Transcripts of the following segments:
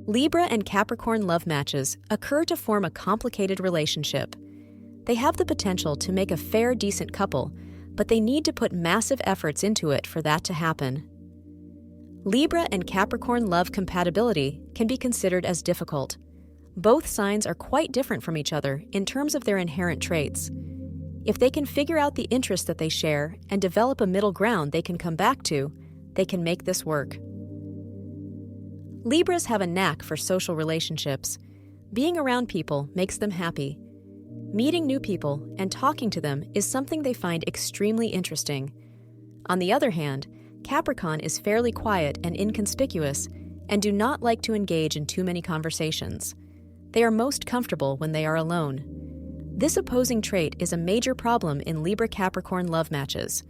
Libra and Capricorn love matches occur to form a complicated relationship. They have the potential to make a fair, decent couple, but they need to put massive efforts into it for that to happen. Libra and Capricorn love compatibility can be considered as difficult. Both signs are quite different from each other in terms of their inherent traits. If they can figure out the interests that they share and develop a middle ground they can come back to, they can make this work. Libras have a knack for social relationships. Being around people makes them happy. Meeting new people and talking to them is something they find extremely interesting. On the other hand, Capricorn is fairly quiet and inconspicuous and do not like to engage in too many conversations. They are most comfortable when they are alone. This opposing trait is a major problem in Libra-Capricorn love matches.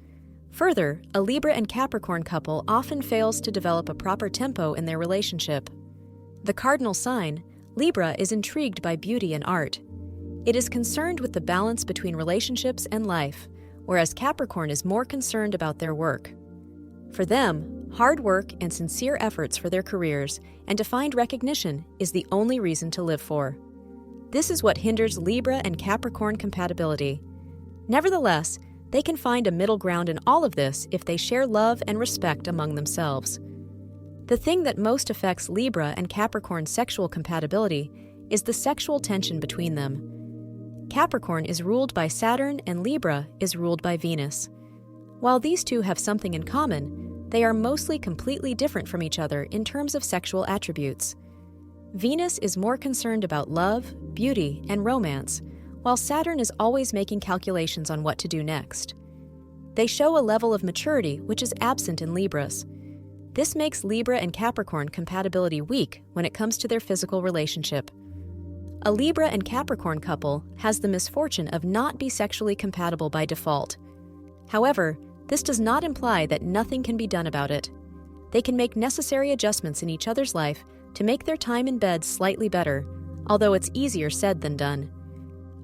Further, a Libra and Capricorn couple often fails to develop a proper tempo in their relationship. The cardinal sign, Libra, is intrigued by beauty and art. It is concerned with the balance between relationships and life, whereas Capricorn is more concerned about their work. For them, hard work and sincere efforts for their careers and to find recognition is the only reason to live for. This is what hinders Libra and Capricorn compatibility. Nevertheless, they can find a middle ground in all of this if they share love and respect among themselves. The thing that most affects Libra and Capricorn's sexual compatibility is the sexual tension between them. Capricorn is ruled by Saturn and Libra is ruled by Venus. While these two have something in common, they are mostly completely different from each other in terms of sexual attributes. Venus is more concerned about love, beauty, and romance, while Saturn is always making calculations on what to do next. They show a level of maturity which is absent in Libras. This makes Libra and Capricorn compatibility weak when it comes to their physical relationship. A Libra and Capricorn couple has the misfortune of not being sexually compatible by default. However, this does not imply that nothing can be done about it. They can make necessary adjustments in each other's life to make their time in bed slightly better, although it's easier said than done.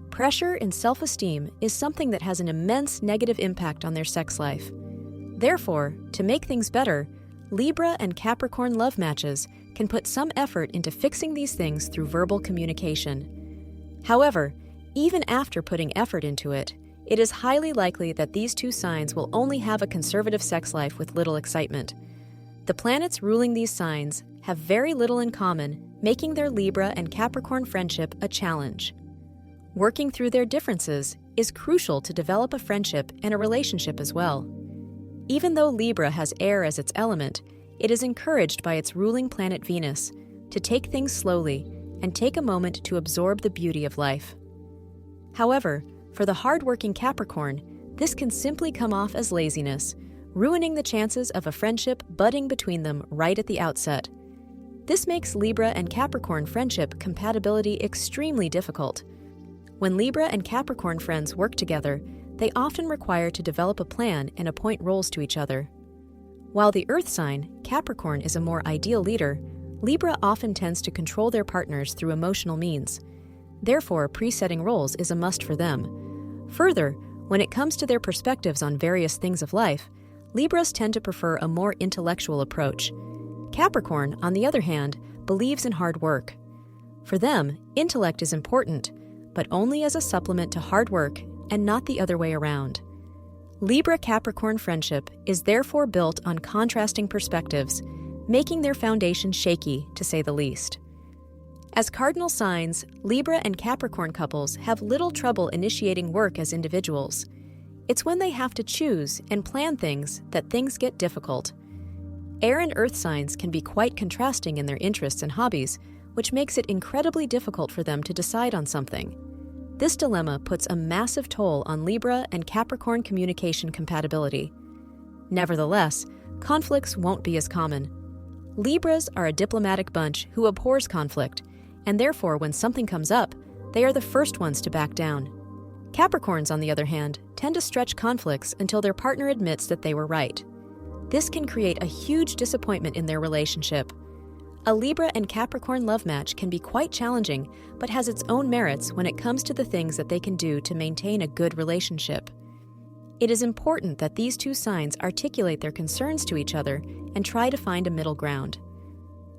Pressure and self-esteem is something that has an immense negative impact on their sex life. Therefore, to make things better, Libra and Capricorn love matches can put some effort into fixing these things through verbal communication. However, even after putting effort into it, it is highly likely that these two signs will only have a conservative sex life with little excitement. The planets ruling these signs have very little in common, making their Libra and Capricorn friendship a challenge. Working through their differences is crucial to develop a friendship and a relationship as well. Even though Libra has air as its element, it is encouraged by its ruling planet Venus to take things slowly and take a moment to absorb the beauty of life. However, for the hard-working Capricorn, this can simply come off as laziness, ruining the chances of a friendship budding between them right at the outset. This makes Libra and Capricorn friendship compatibility extremely difficult. When Libra and Capricorn friends work together, they often require to develop a plan and appoint roles to each other. While the Earth sign, Capricorn, is a more ideal leader, Libra often tends to control their partners through emotional means. Therefore, pre-setting roles is a must for them. Further, when it comes to their perspectives on various things of life, Libras tend to prefer a more intellectual approach. Capricorn, on the other hand, believes in hard work. For them, intellect is important, but only as a supplement to hard work and not the other way around. Libra-Capricorn friendship is therefore built on contrasting perspectives, making their foundation shaky, to say the least. As cardinal signs, Libra and Capricorn couples have little trouble initiating work as individuals. It's when they have to choose and plan things that things get difficult. Air and earth signs can be quite contrasting in their interests and hobbies, which makes it incredibly difficult for them to decide on something. This dilemma puts a massive toll on Libra and Capricorn communication compatibility. Nevertheless, conflicts won't be as common. Libras are a diplomatic bunch who abhors conflict, and therefore when something comes up, they are the first ones to back down. Capricorns, on the other hand, tend to stretch conflicts until their partner admits that they were right. This can create a huge disappointment in their relationship. A Libra and Capricorn love match can be quite challenging, but has its own merits when it comes to the things that they can do to maintain a good relationship. It is important that these two signs articulate their concerns to each other and try to find a middle ground.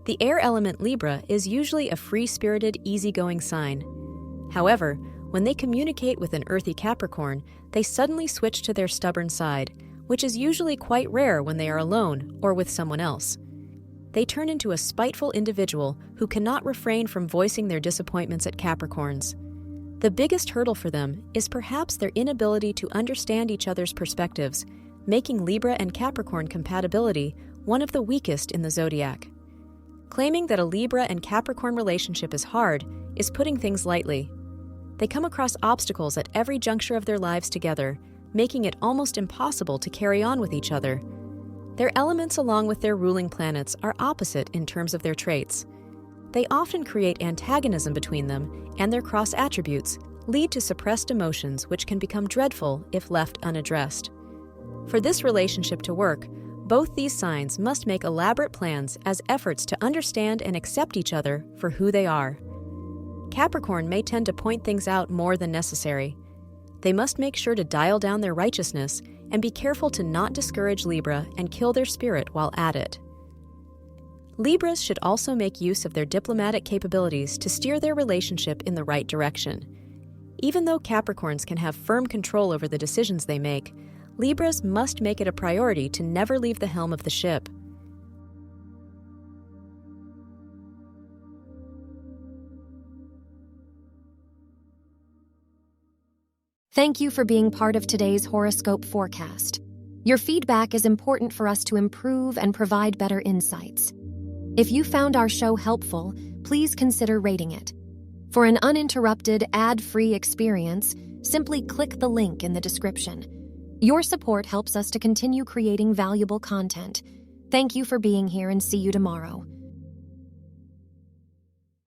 The air element Libra is usually a free-spirited, easygoing sign. However, when they communicate with an earthy Capricorn, they suddenly switch to their stubborn side, which is usually quite rare when they are alone or with someone else. They turn into a spiteful individual who cannot refrain from voicing their disappointments at Capricorns. The biggest hurdle for them is perhaps their inability to understand each other's perspectives, making Libra and Capricorn compatibility one of the weakest in the zodiac. Claiming that a Libra and Capricorn relationship is hard is putting things lightly. They come across obstacles at every juncture of their lives together, making it almost impossible to carry on with each other. Their elements, along with their ruling planets, are opposite in terms of their traits. They often create antagonism between them, and their cross attributes lead to suppressed emotions which can become dreadful if left unaddressed. For this relationship to work, both these signs must make elaborate plans as efforts to understand and accept each other for who they are. Capricorn may tend to point things out more than necessary. They must make sure to dial down their righteousness and be careful to not discourage Libra and kill their spirit while at it. Libras should also make use of their diplomatic capabilities to steer their relationship in the right direction. Even though Capricorns can have firm control over the decisions they make, Libras must make it a priority to never leave the helm of the ship. Thank you for being part of today's horoscope forecast. Your feedback is important for us to improve and provide better insights. If you found our show helpful, please consider rating it. For an uninterrupted, ad-free experience, simply click the link in the description. Your support helps us to continue creating valuable content. Thank you for being here and see you tomorrow.